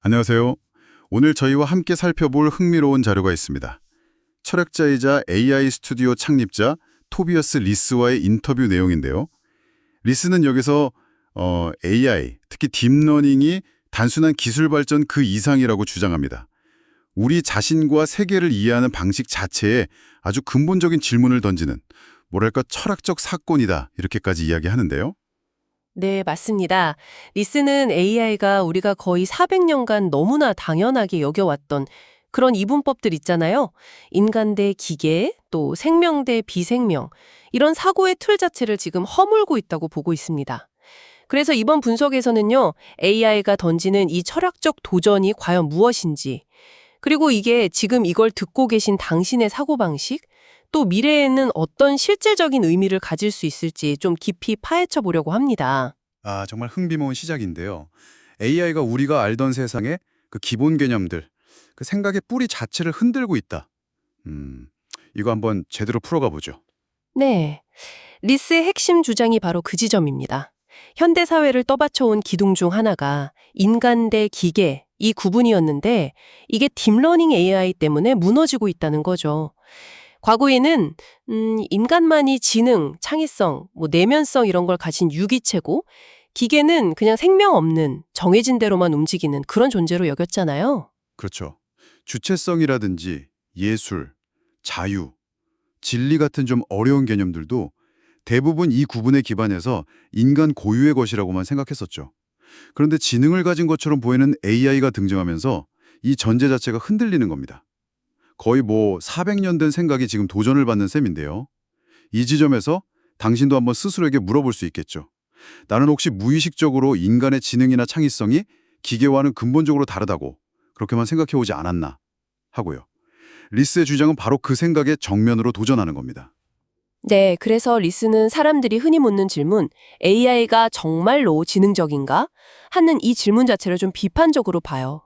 안녕하세요. 오늘 저희와 함께 살펴볼 흥미로운 자료가 있습니다. 철학자이자 AI 스튜디오 창립자 토비어스 리스와의 인터뷰 내용인데요. 리스는 여기서 AI, 특히 딥러닝이 단순한 기술 발전 그 이상이라고 주장합니다. 우리 자신과 세계를 이해하는 방식 자체에 아주 근본적인 질문을 던지는 뭐랄까 철학적 사건이다 이렇게까지 이야기하는데요. 네, 맞습니다. 리스는 AI가 우리가 거의 400년간 너무나 당연하게 여겨왔던 그런 이분법들 있잖아요. 인간 대 기계, 또 생명 대 비생명, 이런 사고의 틀 자체를 지금 허물고 있다고 보고 있습니다. 그래서 이번 분석에서는요, AI가 던지는 이 철학적 도전이 과연 무엇인지, 그리고 이게 지금 이걸 듣고 계신 당신의 사고방식, 또 미래에는 어떤 실질적인 의미를 가질 수 있을지 좀 깊이 파헤쳐 보려고 합니다. 정말 흥미로운 시작인데요. AI가 우리가 알던 세상의 그 기본 개념들, 그 생각의 뿌리 자체를 흔들고 있다. 이거 한번 제대로 풀어가 보죠. 네. 리스의 핵심 주장이 바로 그 지점입니다. 현대 사회를 떠받쳐온 기둥 중 하나가 인간 대 기계, 이 구분이었는데 이게 딥러닝 AI 때문에 무너지고 있다는 거죠. 과거에는 인간만이 지능, 창의성, 내면성 이런 걸 가진 유기체고 기계는 그냥 생명 없는 정해진 대로만 움직이는 그런 존재로 여겼잖아요. 그렇죠. 주체성이라든지 예술, 자유, 진리 같은 좀 어려운 개념들도 대부분 이 구분에 기반해서 인간 고유의 것이라고만 생각했었죠. 그런데 지능을 가진 것처럼 보이는 AI가 등장하면서 이 전제 자체가 흔들리는 겁니다. 거의 400년 된 생각이 지금 도전을 받는 셈인데요. 이 지점에서 당신도 한번 스스로에게 물어볼 수 있겠죠. 나는 혹시 무의식적으로 인간의 지능이나 창의성이 기계와는 근본적으로 다르다고 그렇게만 생각해오지 않았나 하고요. 리스의 주장은 바로 그 생각에 정면으로 도전하는 겁니다. 네, 그래서 리스는 사람들이 흔히 묻는 질문, AI가 정말로 지능적인가? 하는 이 질문 자체를 좀 비판적으로 봐요.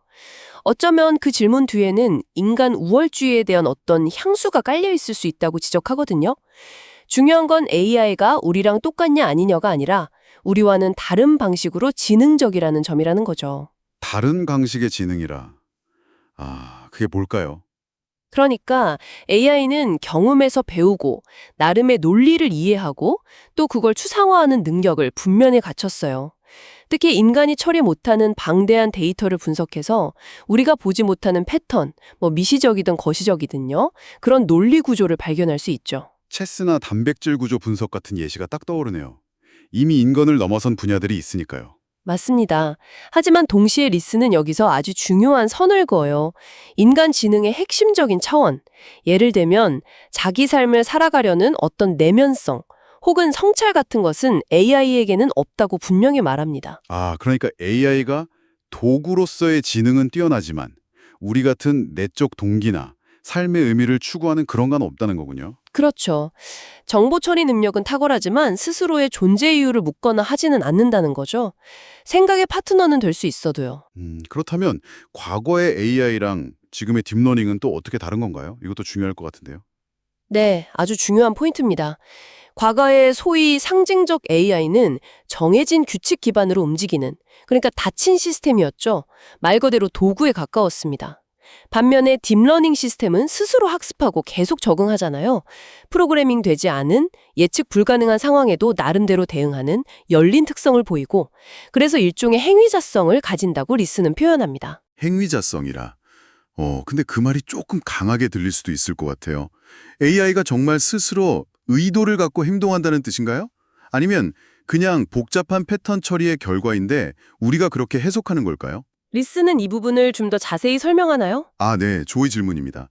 어쩌면 그 질문 뒤에는 인간 우월주의에 대한 어떤 향수가 깔려 있을 수 있다고 지적하거든요. 중요한 건 AI가 우리랑 똑같냐 아니냐가 아니라 우리와는 다른 방식으로 지능적이라는 점이라는 거죠. 다른 방식의 지능이라. 그게 뭘까요? 그러니까 AI는 경험에서 배우고 나름의 논리를 이해하고 또 그걸 추상화하는 능력을 분명히 갖췄어요. 특히 인간이 처리 못하는 방대한 데이터를 분석해서 우리가 보지 못하는 패턴, 미시적이든 거시적이든요. 그런 논리 구조를 발견할 수 있죠. 체스나 단백질 구조 분석 같은 예시가 딱 떠오르네요. 이미 인간을 넘어선 분야들이 있으니까요. 맞습니다. 하지만 동시에 리스는 여기서 아주 중요한 선을 그어요. 인간 지능의 핵심적인 차원. 예를 들면 자기 삶을 살아가려는 어떤 내면성 혹은 성찰 같은 것은 AI에게는 없다고 분명히 말합니다. 그러니까 AI가 도구로서의 지능은 뛰어나지만 우리 같은 내적 동기나 삶의 의미를 추구하는 그런 건 없다는 거군요. 그렇죠. 정보 처리 능력은 탁월하지만 스스로의 존재 이유를 묻거나 하지는 않는다는 거죠. 생각의 파트너는 될 수 있어도요. 그렇다면 과거의 AI랑 지금의 딥러닝은 또 어떻게 다른 건가요? 이것도 중요할 것 같은데요. 네, 아주 중요한 포인트입니다. 과거의 소위 상징적 AI는 정해진 규칙 기반으로 움직이는, 그러니까 닫힌 시스템이었죠. 말 그대로 도구에 가까웠습니다. 반면에 딥러닝 시스템은 스스로 학습하고 계속 적응하잖아요. 프로그래밍 되지 않은 예측 불가능한 상황에도 나름대로 대응하는 열린 특성을 보이고, 그래서 일종의 행위자성을 가진다고 리스는 표현합니다. 행위자성이라. 근데 그 말이 조금 강하게 들릴 수도 있을 것 같아요. AI가 정말 스스로 의도를 갖고 행동한다는 뜻인가요? 아니면 그냥 복잡한 패턴 처리의 결과인데 우리가 그렇게 해석하는 걸까요? 리스는 이 부분을 좀 더 자세히 설명하나요? 네, 좋은 질문입니다.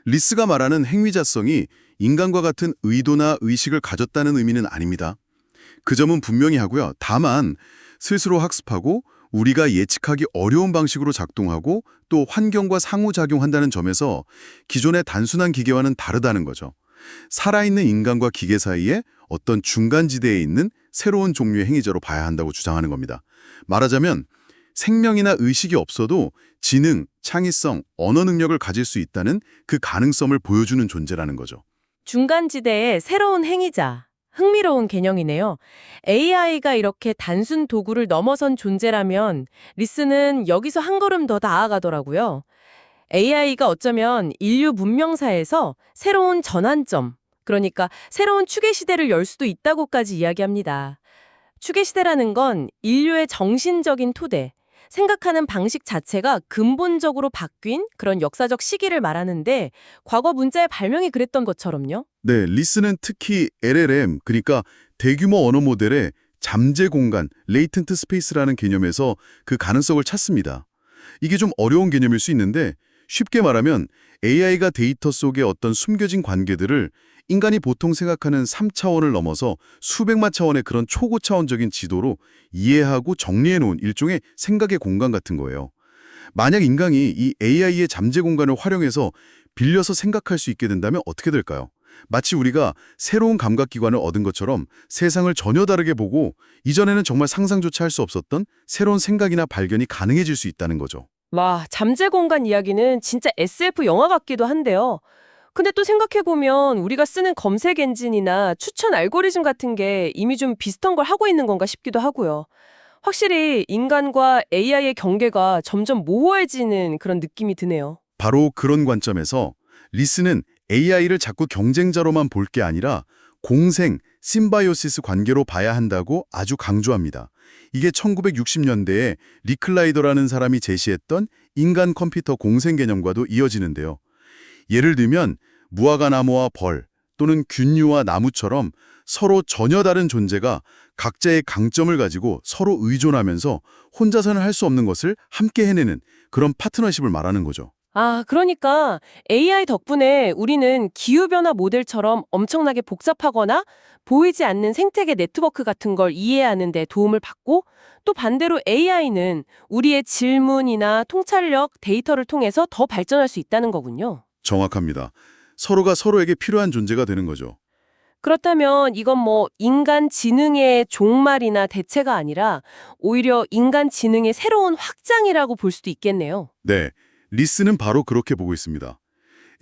리스가 말하는 행위자성이 인간과 같은 의도나 의식을 가졌다는 의미는 아닙니다. 그 점은 분명히 하고요. 다만 스스로 학습하고 우리가 예측하기 어려운 방식으로 작동하고 또 환경과 상호작용한다는 점에서 기존의 단순한 기계와는 다르다는 거죠. 살아있는 인간과 기계 사이에 어떤 중간지대에 있는 새로운 종류의 행위자로 봐야 한다고 주장하는 겁니다. 말하자면 생명이나 의식이 없어도 지능, 창의성, 언어 능력을 가질 수 있다는 그 가능성을 보여주는 존재라는 거죠. 중간지대의 새로운 행위자. 흥미로운 개념이네요. AI가 이렇게 단순 도구를 넘어선 존재라면 리스는 여기서 한 걸음 더 나아가더라고요. AI가 어쩌면 인류 문명사에서 새로운 전환점, 그러니까 새로운 추계 시대를 열 수도 있다고까지 이야기합니다. 추계 시대라는 건 인류의 정신적인 토대, 생각하는 방식 자체가 근본적으로 바뀐 그런 역사적 시기를 말하는데 과거 문자의 발명이 그랬던 것처럼요. 네, 리스는 특히 LLM, 그러니까 대규모 언어 모델의 잠재 공간, 레이턴트 스페이스라는 개념에서 그 가능성을 찾습니다. 이게 좀 어려운 개념일 수 있는데 쉽게 말하면 AI가 데이터 속의 어떤 숨겨진 관계들을 인간이 보통 생각하는 3차원을 넘어서 수백만 차원의 그런 초고차원적인 지도로 이해하고 정리해놓은 일종의 생각의 공간 같은 거예요. 만약 인간이 이 AI의 잠재 공간을 활용해서 빌려서 생각할 수 있게 된다면 어떻게 될까요? 마치 우리가 새로운 감각기관을 얻은 것처럼 세상을 전혀 다르게 보고 이전에는 정말 상상조차 할 수 없었던 새로운 생각이나 발견이 가능해질 수 있다는 거죠. 와, 잠재 공간 이야기는 진짜 SF 영화 같기도 한데요. 근데 또 생각해보면 우리가 쓰는 검색 엔진이나 추천 알고리즘 같은 게 이미 좀 비슷한 걸 하고 있는 건가 싶기도 하고요. 확실히 인간과 AI의 경계가 점점 모호해지는 그런 느낌이 드네요. 바로 그런 관점에서 리스는 AI를 자꾸 경쟁자로만 볼 게 아니라 공생, 심바이오시스 관계로 봐야 한다고 아주 강조합니다. 이게 1960년대에 리클라이더라는 사람이 제시했던 인간 컴퓨터 공생 개념과도 이어지는데요. 예를 들면 무화과 나무와 벌 또는 균류와 나무처럼 서로 전혀 다른 존재가 각자의 강점을 가지고 서로 의존하면서 혼자서는 할 수 없는 것을 함께 해내는 그런 파트너십을 말하는 거죠. 아, 그러니까 AI 덕분에 우리는 기후변화 모델처럼 엄청나게 복잡하거나 보이지 않는 생태계 네트워크 같은 걸 이해하는 데 도움을 받고 또 반대로 AI는 우리의 질문이나 통찰력, 데이터를 통해서 더 발전할 수 있다는 거군요. 정확합니다. 서로가 서로에게 필요한 존재가 되는 거죠. 그렇다면 이건 뭐 인간 지능의 종말이나 대체가 아니라 오히려 인간 지능의 새로운 확장이라고 볼 수도 있겠네요. 네, 리스는 바로 그렇게 보고 있습니다.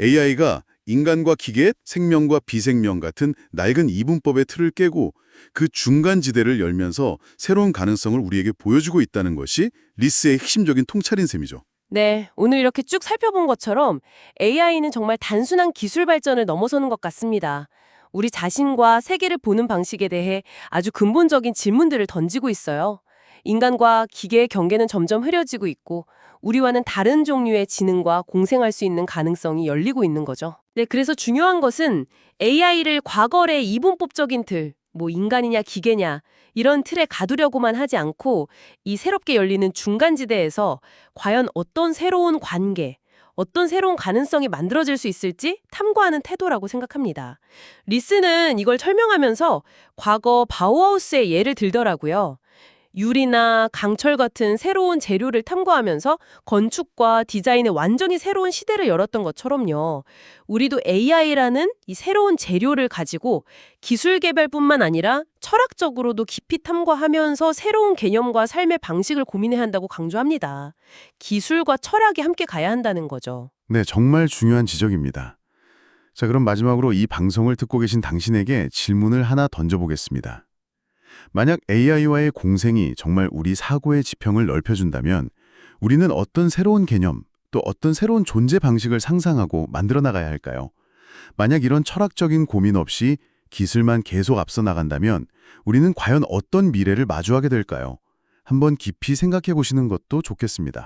AI가 인간과 기계, 생명과 비생명 같은 낡은 이분법의 틀을 깨고 그 중간 지대를 열면서 새로운 가능성을 우리에게 보여주고 있다는 것이 리스의 핵심적인 통찰인 셈이죠. 네, 오늘 이렇게 쭉 살펴본 것처럼 AI는 정말 단순한 기술 발전을 넘어서는 것 같습니다. 우리 자신과 세계를 보는 방식에 대해 아주 근본적인 질문들을 던지고 있어요. 인간과 기계의 경계는 점점 흐려지고 있고 우리와는 다른 종류의 지능과 공생할 수 있는 가능성이 열리고 있는 거죠. 네, 그래서 중요한 것은 AI를 과거의 이분법적인 틀, 뭐 인간이냐 기계냐 이런 틀에 가두려고만 하지 않고 이 새롭게 열리는 중간지대에서 과연 어떤 새로운 관계, 어떤 새로운 가능성이 만들어질 수 있을지 탐구하는 태도라고 생각합니다. 리스는 이걸 설명하면서 과거 바우하우스의 예를 들더라고요. 유리나 강철 같은 새로운 재료를 탐구하면서 건축과 디자인의 완전히 새로운 시대를 열었던 것처럼요. 우리도 AI라는 이 새로운 재료를 가지고 기술 개발뿐만 아니라 철학적으로도 깊이 탐구하면서 새로운 개념과 삶의 방식을 고민해야 한다고 강조합니다. 기술과 철학이 함께 가야 한다는 거죠. 네, 정말 중요한 지적입니다. 자, 그럼 마지막으로 이 방송을 듣고 계신 당신에게 질문을 하나 던져보겠습니다. 만약 AI와의 공생이 정말 우리 사고의 지평을 넓혀준다면 우리는 어떤 새로운 개념, 또 어떤 새로운 존재 방식을 상상하고 만들어 나가야 할까요? 만약 이런 철학적인 고민 없이 기술만 계속 앞서 나간다면 우리는 과연 어떤 미래를 마주하게 될까요? 한번 깊이 생각해 보시는 것도 좋겠습니다.